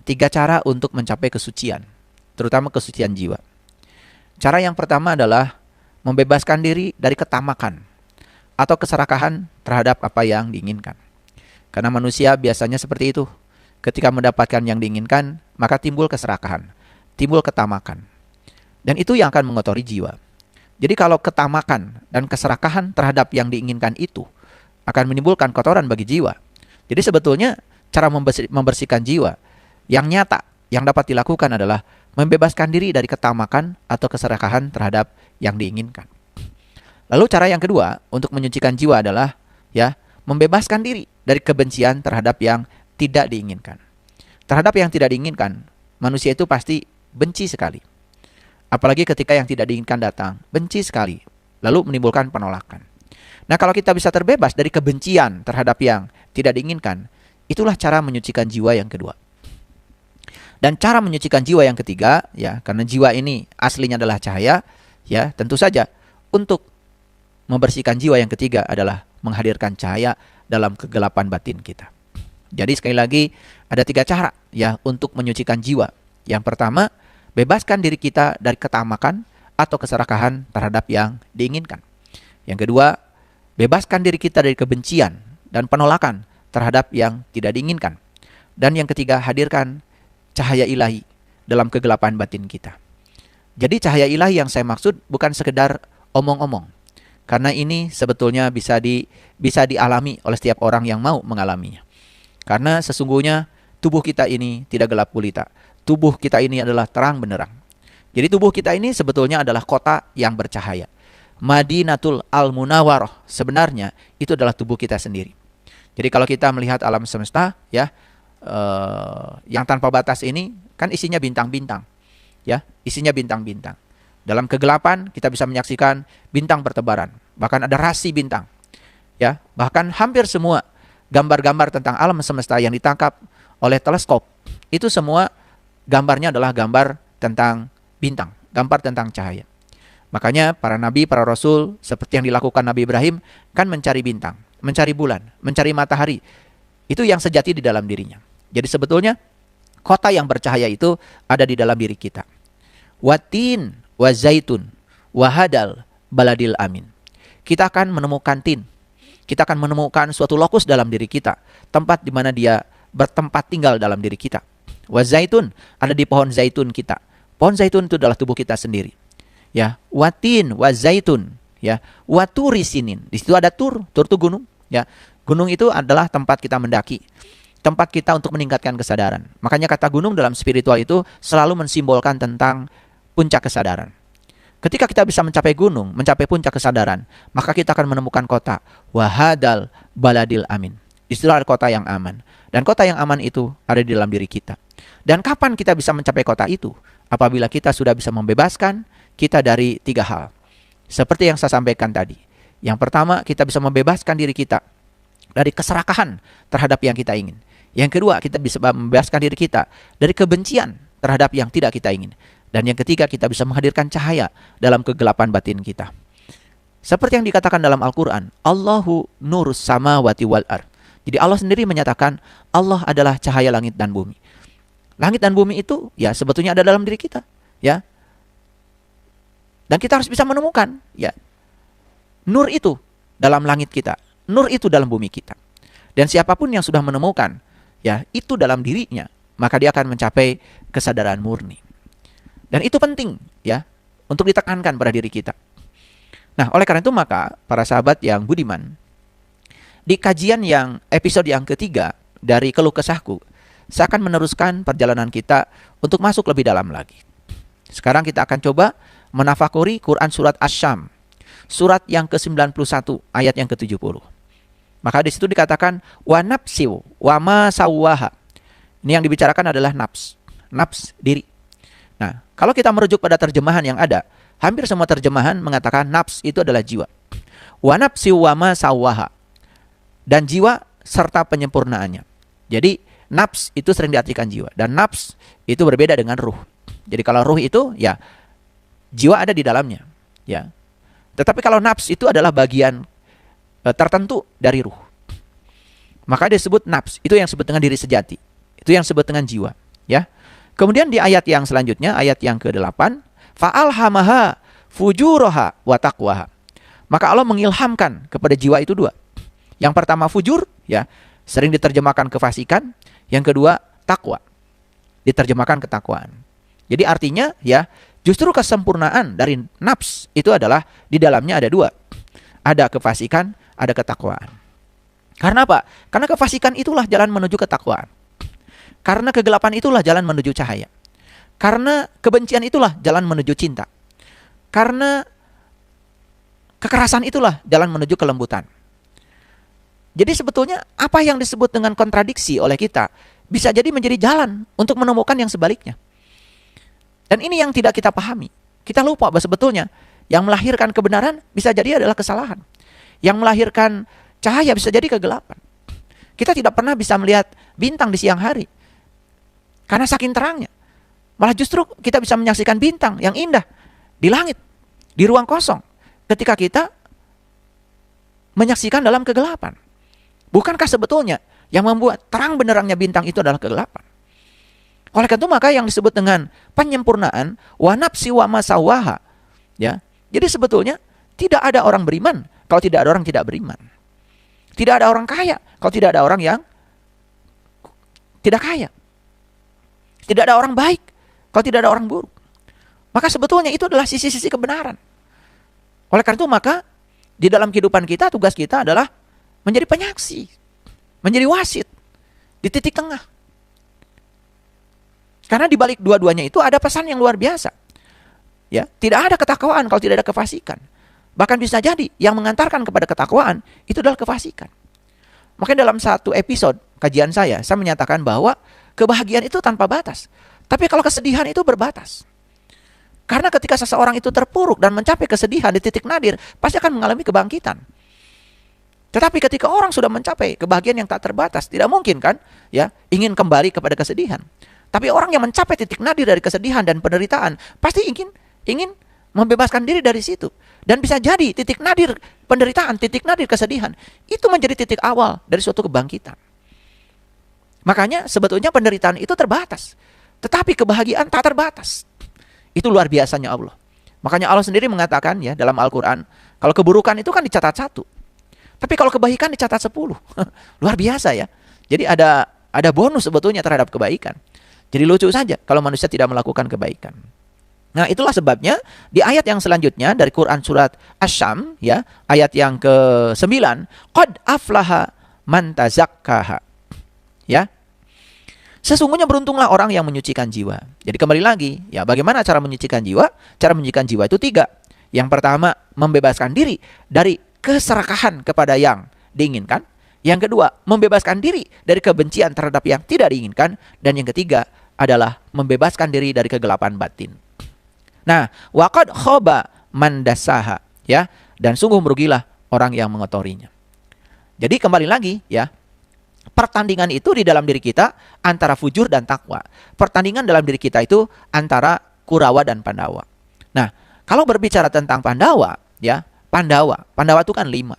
tiga cara untuk mencapai kesucian, terutama kesucian jiwa. Cara yang pertama adalah membebaskan diri dari ketamakan atau keserakahan terhadap apa yang diinginkan. Karena manusia biasanya seperti itu. Ketika mendapatkan yang diinginkan, maka timbul keserakahan, timbul ketamakan. Dan itu yang akan mengotori jiwa. Jadi kalau ketamakan dan keserakahan terhadap yang diinginkan itu akan menimbulkan kotoran bagi jiwa. Jadi sebetulnya cara membersihkan jiwa yang nyata, yang dapat dilakukan adalah membebaskan diri dari ketamakan atau keserakahan terhadap yang diinginkan. Lalu cara yang kedua untuk menyucikan jiwa adalah membebaskan diri dari kebencian terhadap yang tidak diinginkan. Terhadap yang tidak diinginkan, manusia itu pasti benci sekali. Apalagi ketika yang tidak diinginkan datang, benci sekali, lalu menimbulkan penolakan. Nah, kalau kita bisa terbebas dari kebencian terhadap yang tidak diinginkan, itulah cara menyucikan jiwa yang kedua. Dan cara menyucikan jiwa yang ketiga, karena jiwa ini aslinya adalah cahaya, tentu saja untuk membersihkan jiwa yang ketiga adalah menghadirkan cahaya dalam kegelapan batin kita. Jadi sekali lagi ada tiga cara untuk menyucikan jiwa. Yang pertama, bebaskan diri kita dari ketamakan atau keserakahan terhadap yang diinginkan. Yang kedua, bebaskan diri kita dari kebencian dan penolakan terhadap yang tidak diinginkan. Dan yang ketiga, hadirkan cahaya ilahi dalam kegelapan batin kita. Jadi cahaya ilahi yang saya maksud bukan sekedar omong-omong. Karena ini sebetulnya bisa dialami oleh setiap orang yang mau mengalaminya. Karena sesungguhnya tubuh kita ini tidak gelap gulita. Tubuh kita ini adalah terang benderang. Jadi tubuh kita ini sebetulnya adalah kota yang bercahaya. Madinatul Al-Munawwarah sebenarnya itu adalah tubuh kita sendiri. Jadi kalau kita melihat alam semesta yang tanpa batas ini kan isinya bintang-bintang. Isinya bintang-bintang. Dalam kegelapan kita bisa menyaksikan bintang bertebaran. Bahkan ada rasi bintang. Bahkan hampir semua gambar-gambar tentang alam semesta yang ditangkap oleh teleskop itu semua gambarnya adalah gambar tentang bintang, gambar tentang cahaya. Makanya para nabi, para rasul seperti yang dilakukan Nabi Ibrahim kan mencari bintang, mencari bulan, mencari matahari. Itu yang sejati di dalam dirinya. Jadi sebetulnya kota yang bercahaya itu ada di dalam diri kita. Watin, wazaitun, wahadal, baladil amin. Kita akan menemukan tin. Kita akan menemukan suatu lokus dalam diri kita. Tempat di mana dia bertempat tinggal dalam diri kita. Wazaitun, ada di pohon zaitun kita. Pohon zaitun itu adalah tubuh kita sendiri. Watin, wazaitun. Waturi sinin. Di situ ada tur itu gunung. Gunung itu adalah tempat kita mendaki. Tempat kita untuk meningkatkan kesadaran. Makanya kata gunung dalam spiritual itu selalu mensimbolkan tentang puncak kesadaran. Ketika kita bisa mencapai gunung, mencapai puncak kesadaran, maka kita akan menemukan kota. Wahadal baladil amin. Istilah kota yang aman. Dan kota yang aman itu ada di dalam diri kita. Dan kapan kita bisa mencapai kota itu? Apabila kita sudah bisa membebaskan kita dari tiga hal. Seperti yang saya sampaikan tadi. Yang pertama, kita bisa membebaskan diri kita dari keserakahan terhadap yang kita ingin. Yang kedua, kita bisa membebaskan diri kita dari kebencian terhadap yang tidak kita ingin. Dan yang ketiga, kita bisa menghadirkan cahaya dalam kegelapan batin kita. Seperti yang dikatakan dalam Al-Quran, Allahu nurus samawati wal ard. Jadi Allah sendiri menyatakan Allah adalah cahaya langit dan bumi. Langit dan bumi itu sebetulnya ada dalam diri kita. Dan kita harus bisa menemukan nur itu dalam langit kita. Nur itu dalam bumi kita. Dan siapapun yang sudah menemukan itu dalam dirinya, maka dia akan mencapai kesadaran murni. Dan itu penting untuk ditekankan pada diri kita. Nah, oleh karena itu maka para sahabat yang budiman, di kajian yang episode yang ketiga dari Keluh Kesahku, saya akan meneruskan perjalanan kita untuk masuk lebih dalam lagi. Sekarang kita akan coba menafakuri Quran surat Asy-Syam, surat yang ke-91 ayat yang ke-70. Maka di situ dikatakan wa nafsiu wa ma sawwaha. Ini yang dibicarakan adalah nafs diri. Nah, kalau kita merujuk pada terjemahan yang ada, hampir semua terjemahan mengatakan nafs itu adalah jiwa. Wa nafsiu wa ma sawwaha. Dan jiwa serta penyempurnaannya. Jadi nafs itu sering diartikan jiwa, dan nafs itu berbeda dengan ruh. Jadi kalau ruh itu jiwa ada di dalamnya, Tetapi kalau nafs itu adalah bagian tertentu dari ruh. Maka disebut nafs, itu yang disebut dengan diri sejati. Itu yang disebut dengan jiwa, ya. Kemudian di ayat yang selanjutnya, ayat yang ke-8, fa'alhamaha fujuraha wa taqwaha. Maka Allah mengilhamkan kepada jiwa itu dua. Yang pertama fujur, ya, sering diterjemahkan kefasikan. Yang kedua takwa, diterjemahkan ketakwaan. Jadi artinya, ya, justru kesempurnaan dari nafs itu adalah di dalamnya ada dua. Ada kefasikan, ada ketakwaan. Karena apa? Karena kefasikan itulah jalan menuju ketakwaan. Karena kegelapan itulah jalan menuju cahaya. Karena kebencian itulah jalan menuju cinta. Karena kekerasan itulah jalan menuju kelembutan. Jadi sebetulnya apa yang disebut dengan kontradiksi oleh kita bisa jadi menjadi jalan untuk menemukan yang sebaliknya. Dan ini yang tidak kita pahami. Kita lupa bahwa sebetulnya yang melahirkan kebenaran bisa jadi adalah kesalahan. Yang melahirkan cahaya bisa jadi kegelapan. Kita tidak pernah bisa melihat bintang di siang hari karena saking terangnya. Malah justru kita bisa menyaksikan bintang yang indah di langit, di ruang kosong, ketika kita menyaksikan dalam kegelapan. Bukankah sebetulnya yang membuat terang benderangnya bintang itu adalah kegelapan? Oleh karena itu maka yang disebut dengan penyempurnaan wa nafsi wa masawaha, ya. Jadi sebetulnya tidak ada orang beriman kalau tidak ada orang tidak beriman. Tidak ada orang kaya kalau tidak ada orang yang tidak kaya. Tidak ada orang baik kalau tidak ada orang buruk. Maka sebetulnya itu adalah sisi-sisi kebenaran. Oleh karena itu maka di dalam kehidupan kita tugas kita adalah menjadi penyaksi, menjadi wasit di titik tengah. Karena di balik dua-duanya itu ada pesan yang luar biasa. Ya, tidak ada ketakwaan kalau tidak ada kefasikan. Bahkan bisa jadi yang mengantarkan kepada ketakwaan itu adalah kefasikan. Makanya dalam satu episode kajian saya menyatakan bahwa kebahagiaan itu tanpa batas. Tapi kalau kesedihan itu berbatas. Karena ketika seseorang itu terpuruk dan mencapai kesedihan di titik nadir, pasti akan mengalami kebangkitan. Tetapi ketika orang sudah mencapai kebahagiaan yang tak terbatas, tidak mungkin kan, ya, ingin kembali kepada kesedihan. Tapi orang yang mencapai titik nadir dari kesedihan dan penderitaan, pasti ingin membebaskan diri dari situ. Dan bisa jadi titik nadir penderitaan, titik nadir kesedihan, itu menjadi titik awal dari suatu kebangkitan. Makanya sebetulnya penderitaan itu terbatas. Tetapi kebahagiaan tak terbatas. Itu luar biasanya Allah. Makanya Allah sendiri mengatakan ya dalam Al-Quran, kalau keburukan itu kan dicatat 1. Tapi kalau kebaikan dicatat 10. Luar biasa ya. Jadi ada bonus sebetulnya terhadap kebaikan. Jadi lucu saja kalau manusia tidak melakukan kebaikan. Nah, itulah sebabnya di ayat yang selanjutnya dari Quran surat Asy-Syam ya, ayat yang ke-9, qad aflaha man tazakkaha. Ya. Sesungguhnya beruntunglah orang yang menyucikan jiwa. Jadi kembali lagi, ya bagaimana cara menyucikan jiwa? Cara menyucikan jiwa itu 3. Yang pertama, membebaskan diri dari keserakahan kepada yang diinginkan. Yang kedua, membebaskan diri dari kebencian terhadap yang tidak diinginkan. Dan yang ketiga adalah membebaskan diri dari kegelapan batin. Nah, waqad khaba man dassaha, ya, dan sungguh merugilah orang yang mengotorinya. Jadi kembali lagi, ya. Pertandingan itu di dalam diri kita antara fujur dan takwa. Pertandingan dalam diri kita itu antara Kurawa dan Pandawa. Nah, kalau berbicara tentang Pandawa, ya, Pandawa itu kan 5.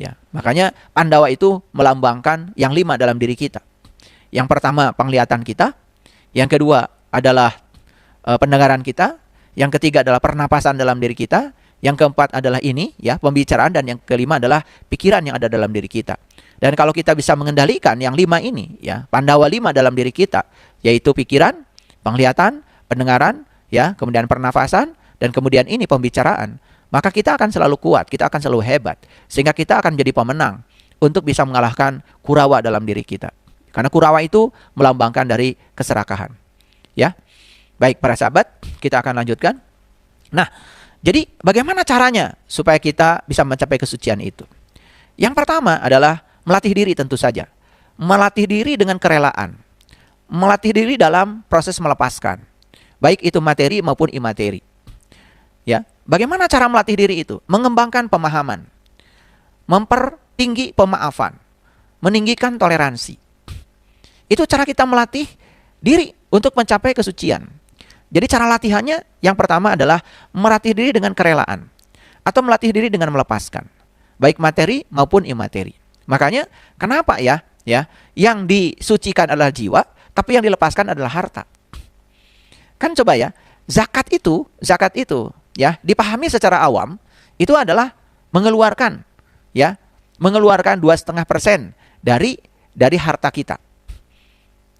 Ya, makanya Pandawa itu melambangkan yang 5 dalam diri kita. Yang pertama penglihatan kita, yang kedua adalah pendengaran kita, yang ketiga adalah pernapasan dalam diri kita, yang keempat adalah ini, ya, pembicaraan, dan yang kelima adalah pikiran yang ada dalam diri kita. Dan kalau kita bisa mengendalikan yang 5 ini, ya, Pandawa 5 dalam diri kita, yaitu pikiran, penglihatan, pendengaran, ya, kemudian pernafasan, dan kemudian ini pembicaraan, maka kita akan selalu kuat, kita akan selalu hebat, sehingga kita akan jadi pemenang untuk bisa mengalahkan Kurawa dalam diri kita. Karena Kurawa itu melambangkan dari keserakahan. Ya, baik para sahabat, kita akan lanjutkan. Nah, jadi bagaimana caranya supaya kita bisa mencapai kesucian itu? Yang pertama adalah melatih diri tentu saja. Melatih diri dengan kerelaan. Melatih diri dalam proses melepaskan. Baik itu materi maupun imateri. Ya, bagaimana cara melatih diri itu? Mengembangkan pemahaman. Mempertinggi pemaafan. Meninggikan toleransi. Itu cara kita melatih diri untuk mencapai kesucian. Jadi cara latihannya yang pertama adalah melatih diri dengan kerelaan. Atau melatih diri dengan melepaskan. Baik materi maupun imateri. Makanya kenapa ya yang disucikan adalah jiwa, tapi yang dilepaskan adalah harta. Kan coba ya, zakat itu ya dipahami secara awam itu adalah mengeluarkan 2,5% dari harta kita.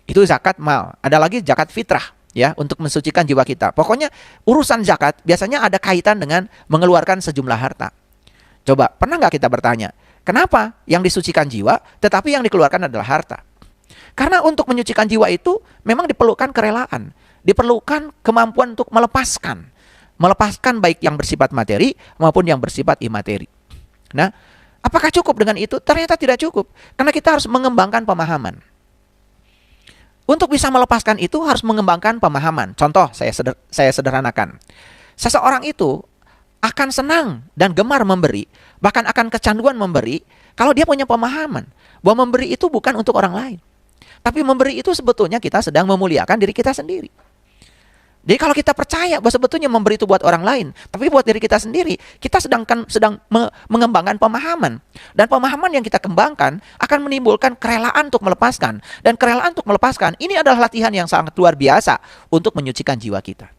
Itu zakat mal. Ada lagi zakat fitrah ya, untuk mensucikan jiwa kita. Pokoknya urusan zakat biasanya ada kaitan dengan mengeluarkan sejumlah harta. Coba, pernah nggak kita bertanya, kenapa yang disucikan jiwa tetapi yang dikeluarkan adalah harta? Karena untuk menyucikan jiwa itu memang diperlukan kerelaan, diperlukan kemampuan untuk melepaskan baik yang bersifat materi maupun yang bersifat imateri. Nah, apakah cukup dengan itu? Ternyata tidak cukup, karena kita harus mengembangkan pemahaman. Untuk bisa melepaskan itu harus mengembangkan pemahaman. Contoh, saya sederhanakan. Seseorang itu akan senang dan gemar memberi, bahkan akan kecanduan memberi, kalau dia punya pemahaman bahwa memberi itu bukan untuk orang lain. Tapi memberi itu sebetulnya kita sedang memuliakan diri kita sendiri. Jadi kalau kita percaya bahwa sebetulnya memberi itu buat orang lain, tapi buat diri kita sendiri, kita sedang mengembangkan pemahaman. Dan pemahaman yang kita kembangkan akan menimbulkan kerelaan untuk melepaskan. Dan kerelaan untuk melepaskan, ini adalah latihan yang sangat luar biasa untuk menyucikan jiwa kita.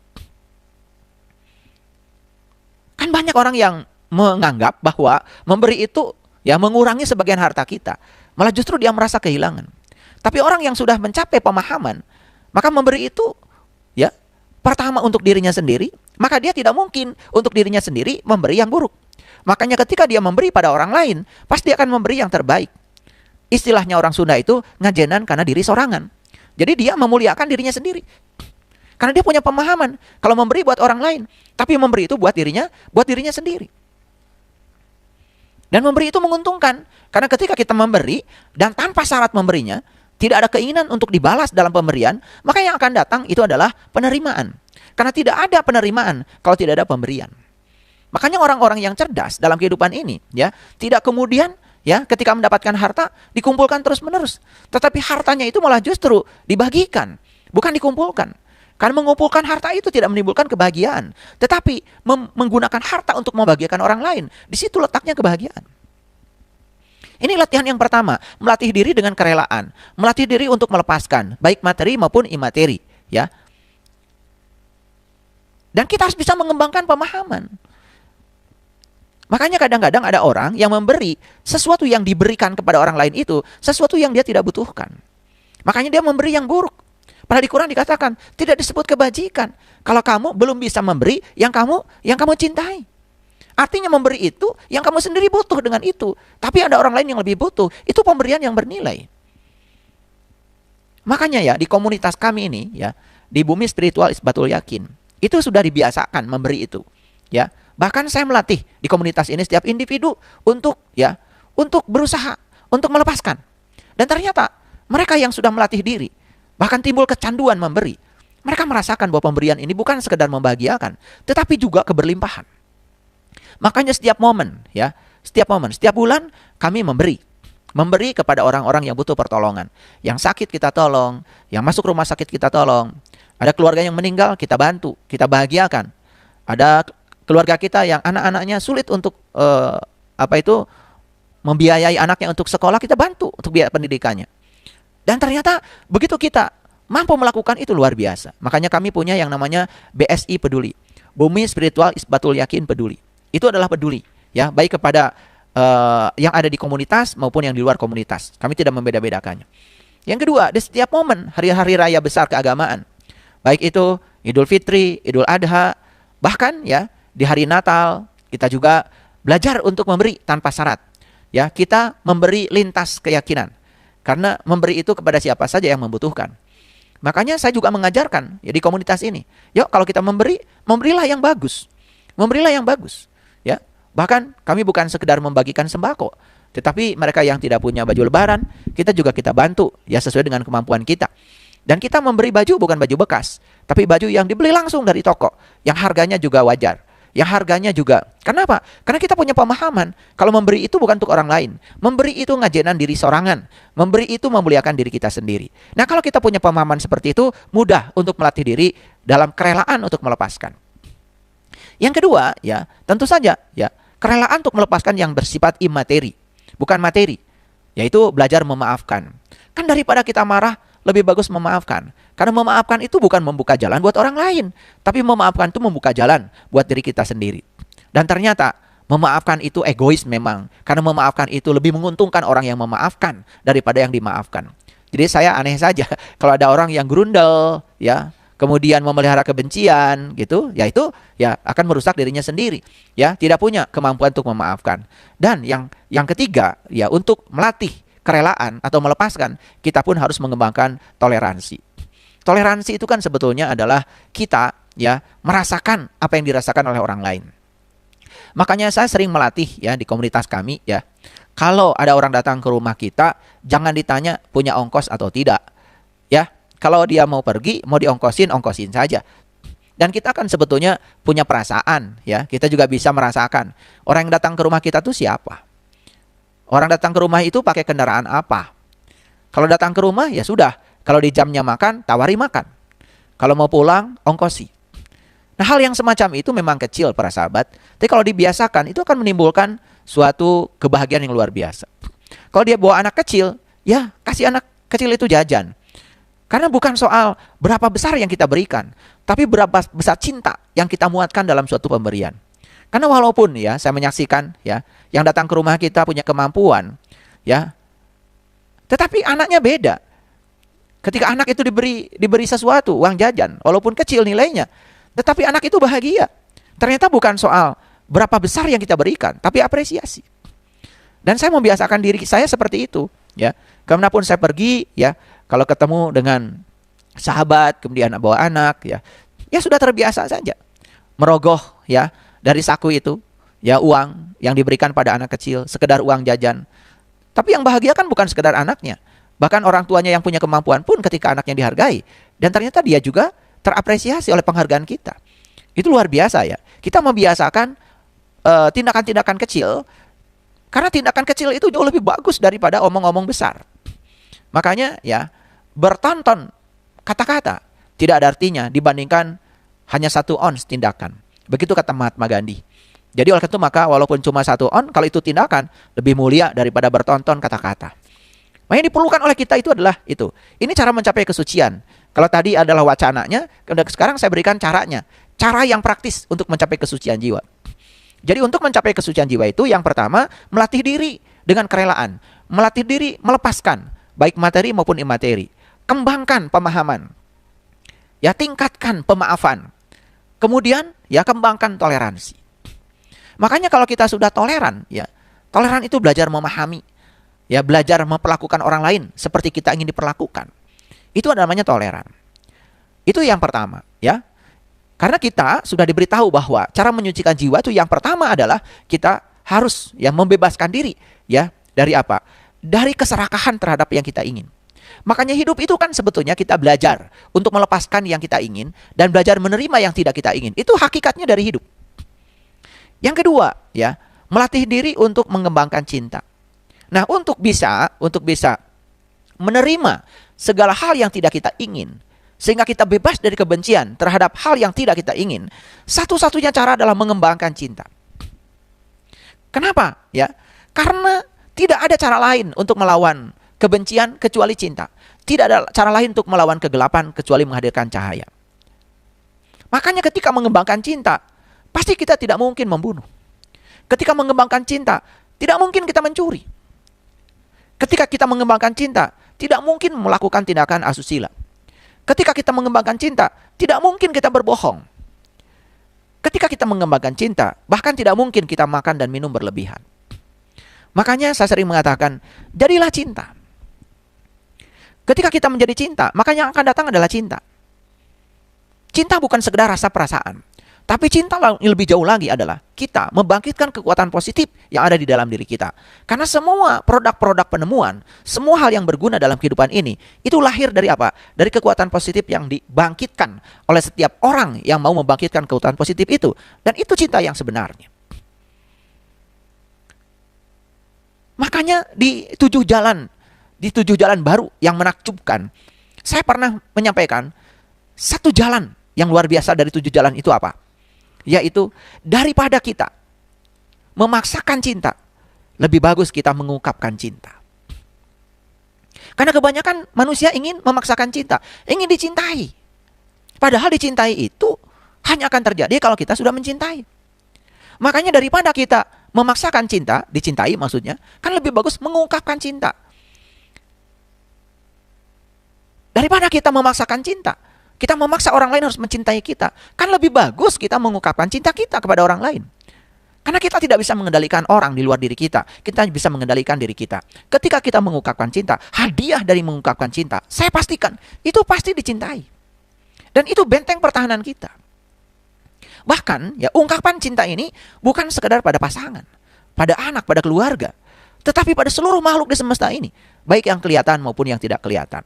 Kan banyak orang yang menganggap bahwa memberi itu ya mengurangi sebagian harta kita. Malah justru dia merasa kehilangan. Tapi orang yang sudah mencapai pemahaman, maka memberi itu ya pertama untuk dirinya sendiri, maka dia tidak mungkin untuk dirinya sendiri memberi yang buruk. Makanya ketika dia memberi pada orang lain, pasti akan memberi yang terbaik. Istilahnya orang Sunda itu ngajenan karena diri sorangan. Jadi dia memuliakan dirinya sendiri. Karena dia punya pemahaman, kalau memberi buat orang lain, tapi memberi itu buat dirinya sendiri. Dan memberi itu menguntungkan, karena ketika kita memberi dan tanpa syarat memberinya, tidak ada keinginan untuk dibalas dalam pemberian, maka yang akan datang itu adalah penerimaan. Karena tidak ada penerimaan kalau tidak ada pemberian. Makanya orang-orang yang cerdas dalam kehidupan ini ya, tidak kemudian ya ketika mendapatkan harta dikumpulkan terus-menerus, tetapi hartanya itu malah justru dibagikan, bukan dikumpulkan. Karena mengumpulkan harta itu tidak menimbulkan kebahagiaan, tetapi menggunakan harta untuk membahagiakan orang lain, di situ letaknya kebahagiaan. Ini latihan yang pertama, melatih diri dengan kerelaan, melatih diri untuk melepaskan, baik materi maupun imateri, ya. Dan kita harus bisa mengembangkan pemahaman. Makanya kadang-kadang ada orang yang memberi sesuatu yang diberikan kepada orang lain itu, sesuatu yang dia tidak butuhkan. Makanya dia memberi yang buruk. Padahal di Quran dikatakan, tidak disebut kebajikan kalau kamu belum bisa memberi yang kamu cintai. Artinya memberi itu yang kamu sendiri butuh dengan itu. Tapi ada orang lain yang lebih butuh. Itu pemberian yang bernilai. Makanya ya di komunitas kami ini ya, di Bumi Spiritual Isbatul Yakin, itu sudah dibiasakan memberi itu. Ya, bahkan saya melatih di komunitas ini setiap individu untuk berusaha untuk melepaskan. Dan ternyata mereka yang sudah melatih diri, bahkan timbul kecanduan memberi. Mereka merasakan bahwa pemberian ini bukan sekedar membahagiakan, tetapi juga keberlimpahan. Makanya setiap bulan kami memberi kepada orang-orang yang butuh pertolongan. Yang sakit kita tolong, yang masuk rumah sakit kita tolong. Ada keluarga yang meninggal, kita bantu, kita bahagiakan. Ada keluarga kita yang anak-anaknya sulit untuk membiayai anaknya untuk sekolah, kita bantu untuk biaya pendidikannya. Dan ternyata begitu kita mampu melakukan itu luar biasa. Makanya kami punya yang namanya BSI Peduli, Bumi Spiritual Isbatul Yakin Peduli. Itu adalah peduli, ya, baik kepada yang ada di komunitas maupun yang di luar komunitas. Kami tidak membeda-bedakannya. Yang kedua, di setiap momen hari-hari raya besar keagamaan, baik itu Idul Fitri, Idul Adha, bahkan ya di hari Natal, kita juga belajar untuk memberi tanpa syarat. Ya, kita memberi lintas keyakinan. Karena memberi itu kepada siapa saja yang membutuhkan. Makanya saya juga mengajarkan ya di komunitas ini. Yuk, kalau kita memberilah yang bagus. Memberilah yang bagus. Ya, bahkan kami bukan sekedar membagikan sembako, tetapi mereka yang tidak punya baju lebaran, kita bantu ya sesuai dengan kemampuan kita. Dan kita memberi baju bukan baju bekas, tapi baju yang dibeli langsung dari toko, yang harganya juga wajar, yang harganya juga. Kenapa? Karena kita punya pemahaman kalau memberi itu bukan untuk orang lain. Memberi itu ngajenan diri sorangan, memberi itu memuliakan diri kita sendiri. Nah, kalau kita punya pemahaman seperti itu, mudah untuk melatih diri dalam kerelaan untuk melepaskan. Yang kedua, ya, tentu saja, ya, kerelaan untuk melepaskan yang bersifat imateri, bukan materi, yaitu belajar memaafkan. Kan daripada kita marah, lebih bagus memaafkan. Karena memaafkan itu bukan membuka jalan buat orang lain, tapi memaafkan itu membuka jalan buat diri kita sendiri. Dan ternyata memaafkan itu egois memang, karena memaafkan itu lebih menguntungkan orang yang memaafkan daripada yang dimaafkan. Jadi saya aneh saja kalau ada orang yang grundel, ya, kemudian memelihara kebencian gitu, ya itu ya akan merusak dirinya sendiri, ya, tidak punya kemampuan untuk memaafkan. Dan yang ketiga, ya, untuk melatih kerelaan atau melepaskan, kita pun harus mengembangkan toleransi. Toleransi itu kan sebetulnya adalah kita, ya, merasakan apa yang dirasakan oleh orang lain. Makanya saya sering melatih, ya, di komunitas kami, ya. Kalau ada orang datang ke rumah kita, jangan ditanya punya ongkos atau tidak. Ya, kalau dia mau pergi, mau diongkosin, ongkosin saja. Dan kita kan sebetulnya punya perasaan, ya. Kita juga bisa merasakan orang yang datang ke rumah kita tuh siapa. Orang datang ke rumah itu pakai kendaraan apa. Kalau datang ke rumah, ya sudah. Kalau di jamnya makan, tawari makan. Kalau mau pulang, ongkosi. Nah, hal yang semacam itu memang kecil para sahabat. Tapi kalau dibiasakan, itu akan menimbulkan suatu kebahagiaan yang luar biasa. Kalau dia bawa anak kecil, ya kasih anak kecil itu jajan. Karena bukan soal berapa besar yang kita berikan, tapi berapa besar cinta yang kita muatkan dalam suatu pemberian. Karena walaupun, ya, saya menyaksikan, ya, yang datang ke rumah kita punya kemampuan, ya, tetapi anaknya beda. Ketika anak itu diberi sesuatu, uang jajan, walaupun kecil nilainya, tetapi anak itu bahagia. Ternyata bukan soal berapa besar yang kita berikan, tapi apresiasi. Dan saya membiasakan diri saya seperti itu, ya. Kemanapun saya pergi, ya, kalau ketemu dengan sahabat, kemudian bawa anak, ya, ya sudah terbiasa saja merogoh, ya, dari saku itu, ya, uang yang diberikan pada anak kecil, sekedar uang jajan. Tapi yang bahagia kan bukan sekedar anaknya, bahkan orang tuanya yang punya kemampuan pun ketika anaknya dihargai, dan ternyata dia juga terapresiasi oleh penghargaan kita. Itu luar biasa, ya. Kita membiasakan tindakan-tindakan kecil, karena tindakan kecil itu jauh lebih bagus daripada omong-omong besar. Makanya, ya, bertonton kata-kata tidak ada artinya dibandingkan hanya 1 ons tindakan. Begitu kata Mahatma Gandhi. Jadi oleh itu maka walaupun cuma 1 on, kalau itu tindakan lebih mulia daripada bertonton kata-kata. Nah, yang diperlukan oleh kita itu adalah itu. Ini cara mencapai kesucian. Kalau tadi adalah wacananya, sekarang saya berikan caranya. Cara yang praktis untuk mencapai kesucian jiwa. Jadi untuk mencapai kesucian jiwa itu yang pertama, melatih diri dengan kerelaan. Melatih diri melepaskan, baik materi maupun imateri. Kembangkan pemahaman. Ya, tingkatkan pemaafan. Kemudian, ya, kembangkan toleransi. Makanya kalau kita sudah toleran, ya, toleran itu belajar memahami. Ya, belajar memperlakukan orang lain seperti kita ingin diperlakukan. Itu namanya toleran. Itu yang pertama, ya. Karena kita sudah diberitahu bahwa cara menyucikan jiwa itu yang pertama adalah kita harus, ya, membebaskan diri, ya, dari apa? Dari keserakahan terhadap yang kita ingin. Makanya hidup itu kan sebetulnya kita belajar untuk melepaskan yang kita ingin dan belajar menerima yang tidak kita ingin. Itu hakikatnya dari hidup. Yang kedua, ya, melatih diri untuk mengembangkan cinta. Nah, untuk bisa menerima segala hal yang tidak kita ingin, sehingga kita bebas dari kebencian terhadap hal yang tidak kita ingin, satu-satunya cara adalah mengembangkan cinta. Kenapa? Ya, karena tidak ada cara lain untuk melawan kebencian kecuali cinta. Tidak ada cara lain untuk melawan kegelapan kecuali menghadirkan cahaya. Makanya ketika mengembangkan cinta, pasti kita tidak mungkin membunuh. Ketika mengembangkan cinta, tidak mungkin kita mencuri. Ketika kita mengembangkan cinta, tidak mungkin melakukan tindakan asusila. Ketika kita mengembangkan cinta, tidak mungkin kita berbohong. Ketika kita mengembangkan cinta, bahkan tidak mungkin kita makan dan minum berlebihan. Makanya saya sering mengatakan, jadilah cinta. Ketika kita menjadi cinta, maka yang akan datang adalah cinta. Cinta bukan sekedar rasa perasaan. Tapi cinta yang lebih jauh lagi adalah kita membangkitkan kekuatan positif yang ada di dalam diri kita. Karena semua produk-produk penemuan, semua hal yang berguna dalam kehidupan ini, itu lahir dari apa? Dari kekuatan positif yang dibangkitkan oleh setiap orang yang mau membangkitkan kekuatan positif itu. Dan itu cinta yang sebenarnya. Makanya di 7 jalan baru yang menakjubkan, saya pernah menyampaikan 1 jalan yang luar biasa dari 7 jalan itu apa? Yaitu daripada kita memaksakan cinta, lebih bagus kita mengungkapkan cinta. Karena kebanyakan manusia ingin memaksakan cinta, ingin dicintai. Padahal dicintai itu hanya akan terjadi kalau kita sudah mencintai. Makanya daripada kita memaksakan cinta, dicintai maksudnya, kan lebih bagus mengungkapkan cinta. Daripada kita memaksakan cinta, kita memaksa orang lain harus mencintai kita, kan lebih bagus kita mengungkapkan cinta kita kepada orang lain. Karena kita tidak bisa mengendalikan orang di luar diri kita bisa mengendalikan diri kita. Ketika kita mengungkapkan cinta, hadiah dari mengungkapkan cinta, saya pastikan itu pasti dicintai. Dan itu benteng pertahanan kita. Bahkan ya, ungkapan cinta ini bukan sekedar pada pasangan, pada anak, pada keluarga, tetapi pada seluruh makhluk di semesta ini, baik yang kelihatan maupun yang tidak kelihatan.